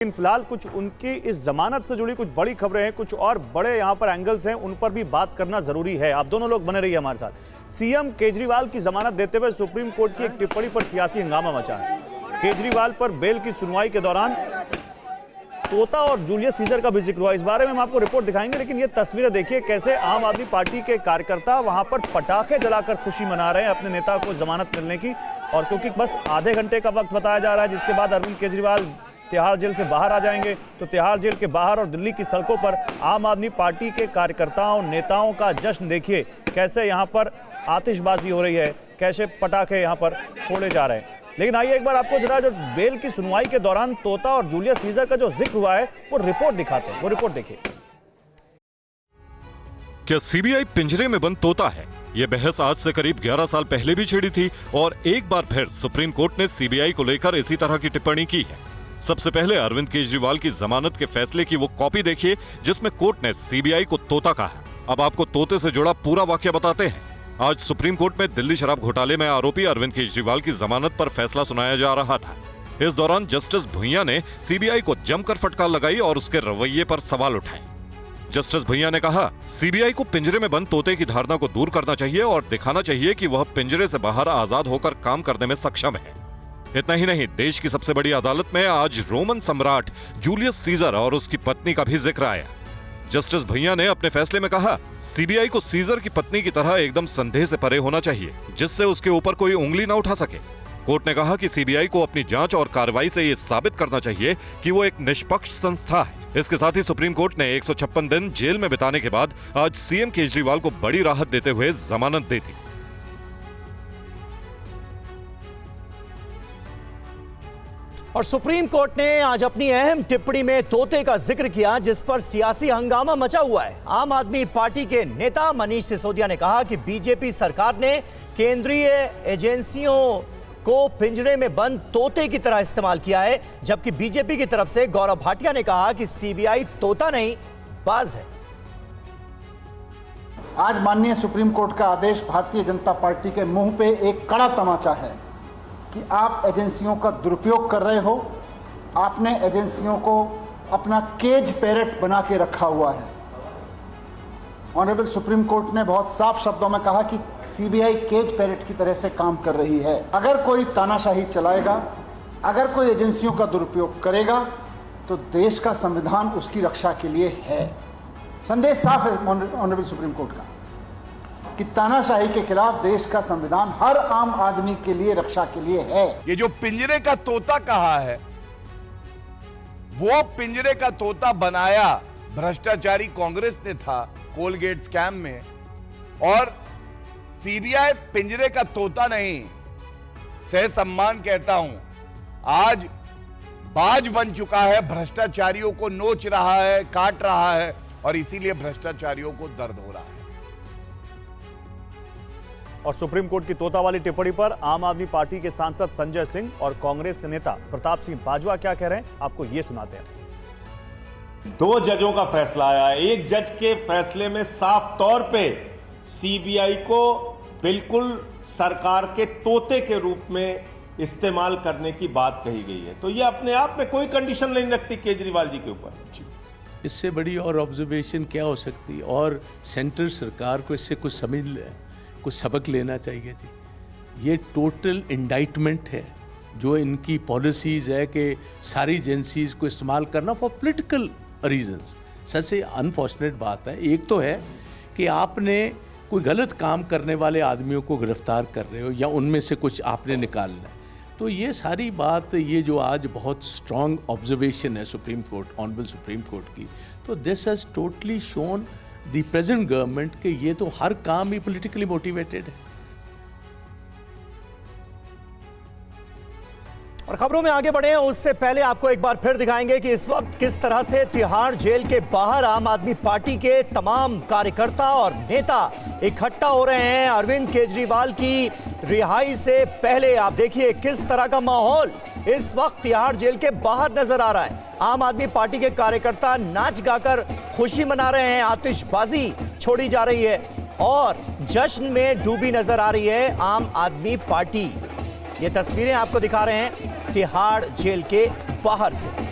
लेकिन फिलहाल कुछ उनकी इस जमानत से जुड़ी कुछ बड़ी खबरें हैं, कुछ और बड़े यहां पर एंगल्स हैं, उन पर भी बात करना जरूरी है। आप दोनों लोग बने रहिए हमारे साथ। सीएम केजरीवाल की जमानत देते हुए सुप्रीम कोर्ट की एक टिप्पणी पर सियासी हंगामा मचा है। केजरीवाल पर बेल की सुनवाई के दौरान तोता और जूलियस सीजर का भी जिक्र हुआ। इस बारे में हम आपको रिपोर्ट दिखाएंगे, लेकिन ये तस्वीरें देखिए कैसे आम आदमी पार्टी के कार्यकर्ता वहां पर पटाखे जलाकर खुशी मना रहे हैं अपने नेता को जमानत मिलने की। और क्योंकि बस आधे घंटे का वक्त बताया जा रहा है जिसके बाद अरविंद केजरीवाल तिहाड़ जेल से बाहर आ जाएंगे, तो तिहाड़ जेल के बाहर और दिल्ली की सड़कों पर आम आदमी पार्टी के कार्यकर्ताओं नेताओं का जश्न देखिए कैसे यहाँ पर आतिशबाजी हो रही है, कैसे पटाखे यहाँ पर फोड़े जा रहे हैं। लेकिन आइए एक बार आपको जरा जो बेल की सुनवाई के दौरान तोता और जूलियस सीजर का जो जिक्र हुआ है वो रिपोर्ट दिखाते हैं। वो रिपोर्ट देखिए। क्या सीबीआई पिंजरे में बंद तोता है? यह बहस आज से करीब 11 साल पहले भी छिड़ी थी और एक बार फिर सुप्रीम कोर्ट ने सीबीआई को लेकर इसी तरह की टिप्पणी की है। सबसे पहले अरविंद केजरीवाल की जमानत के फैसले की वो कॉपी देखिए जिसमें कोर्ट ने सीबीआई को तोता कहा। अब आपको तोते से जुड़ा पूरा वाक्य बताते हैं। आज सुप्रीम कोर्ट में दिल्ली शराब घोटाले में आरोपी अरविंद केजरीवाल की जमानत पर फैसला सुनाया जा रहा था। इस दौरान जस्टिस भुइयां ने सीबीआई को जमकर फटकार लगाई और उसके रवैये पर सवाल उठाए। जस्टिस भुइयां ने कहा, सीबीआई को पिंजरे में बंद तोते की धारणा को दूर करना चाहिए और दिखाना चाहिए कि वह पिंजरे से बाहर आजाद होकर काम करने में सक्षम है। इतना ही नहीं, देश की सबसे बड़ी अदालत में आज रोमन सम्राट जूलियस सीजर और उसकी पत्नी का भी जिक्र आया। जस्टिस भैया ने अपने फैसले में कहा, सीबीआई को सीजर की पत्नी की तरह एकदम संदेह से परे होना चाहिए जिससे उसके ऊपर कोई उंगली न उठा सके। कोर्ट ने कहा कि सीबीआई को अपनी जांच और कार्रवाई से यह साबित करना चाहिए कि वो एक निष्पक्ष संस्था है। इसके साथ ही सुप्रीम कोर्ट ने 156 दिन जेल में बिताने के बाद आज सीएम केजरीवाल को बड़ी राहत देते हुए जमानत दे दी। और सुप्रीम कोर्ट ने आज अपनी अहम टिप्पणी में तोते का जिक्र किया जिस पर सियासी हंगामा मचा हुआ है। आम आदमी पार्टी के नेता मनीष सिसोदिया ने कहा कि बीजेपी सरकार ने केंद्रीय एजेंसियों को पिंजरे में बंद तोते की तरह इस्तेमाल किया है, जबकि बीजेपी की तरफ से गौरव भाटिया ने कहा कि सीबीआई तोता नहीं बाज है। आज माननीय सुप्रीम कोर्ट का आदेश भारतीय जनता पार्टी के मुंह पे एक कड़ा तमाचा है कि आप एजेंसियों का दुरुपयोग कर रहे हो। आपने एजेंसियों को अपना केज पैरेट बना के रखा हुआ है। ऑनरेबल सुप्रीम कोर्ट ने बहुत साफ शब्दों में कहा कि सीबीआई केज पैरेट की तरह से काम कर रही है। अगर कोई तानाशाही चलाएगा, अगर कोई एजेंसियों का दुरुपयोग करेगा तो देश का संविधान उसकी रक्षा के लिए है। संदेश साफ है ऑनरेबल सुप्रीम कोर्ट का कि तानाशाही के खिलाफ देश का संविधान हर आम आदमी के लिए रक्षा के लिए है। ये जो पिंजरे का तोता कहा है, वो पिंजरे का तोता बनाया भ्रष्टाचारी कांग्रेस ने था कोलगेट स्कैम में, और सीबीआई पिंजरे का तोता नहीं, सह सम्मान कहता हूं, आज बाज बन चुका है। भ्रष्टाचारियों को नोच रहा है, काट रहा है, और इसीलिए भ्रष्टाचारियों को दर्द हो रहा है। और सुप्रीम कोर्ट की तोता वाली टिप्पणी पर आम आदमी पार्टी के सांसद संजय सिंह और कांग्रेस के नेता प्रताप सिंह बाजवा क्या कह रहे हैं, आपको ये सुनाते हैं। 2 जजों का फैसला आया। एक जज के फैसले में साफ तौर पे सीबीआई को बिल्कुल सरकार के तोते के रूप में इस्तेमाल करने की बात कही गई है। तो ये अपने आप में कोई कंडीशन नहीं रखती केजरीवाल जी के ऊपर। इससे बड़ी और ऑब्जर्वेशन क्या हो सकती है? और सेंट्रल सरकार को इससे कुछ सबक लेना चाहिए जी। ये टोटल इंडाइटमेंट है जो इनकी पॉलिसीज है कि सारी एजेंसीज को इस्तेमाल करना फॉर पॉलिटिकल रीजंस। सबसे अनफॉर्चुनेट बात है, एक तो है कि आपने कोई गलत काम करने वाले आदमियों को गिरफ्तार कर रहे हो या उनमें से कुछ आपने निकालना है। तो ये सारी बात, ये जो आज बहुत स्ट्रॉन्ग ऑब्जर्वेशन है supreme court, honourable supreme court की, तो this has totally shown the present government कि ये तो हर काम ही पॉलिटिकली मोटिवेटेड है। और खबरों में आगे बढ़े हैं उससे पहले आपको एक बार फिर दिखाएंगे कि इस वक्त किस तरह से तिहाड़ जेल के बाहर आम आदमी पार्टी के तमाम कार्यकर्ता और नेता इकट्ठा हो रहे हैं। अरविंद केजरीवाल की रिहाई से पहले आप देखिए किस तरह का माहौल इस वक्त तिहाड़ जेल के बाहर नजर आ रहा है। आम आदमी पार्टी के कार्यकर्ता नाच गाकर खुशी मना रहे हैं, आतिशबाजी छोड़ी जा रही है और जश्न में डूबी नजर आ रही है आम आदमी पार्टी। ये तस्वीरें आपको दिखा रहे हैं तिहाड़ जेल के बाहर से।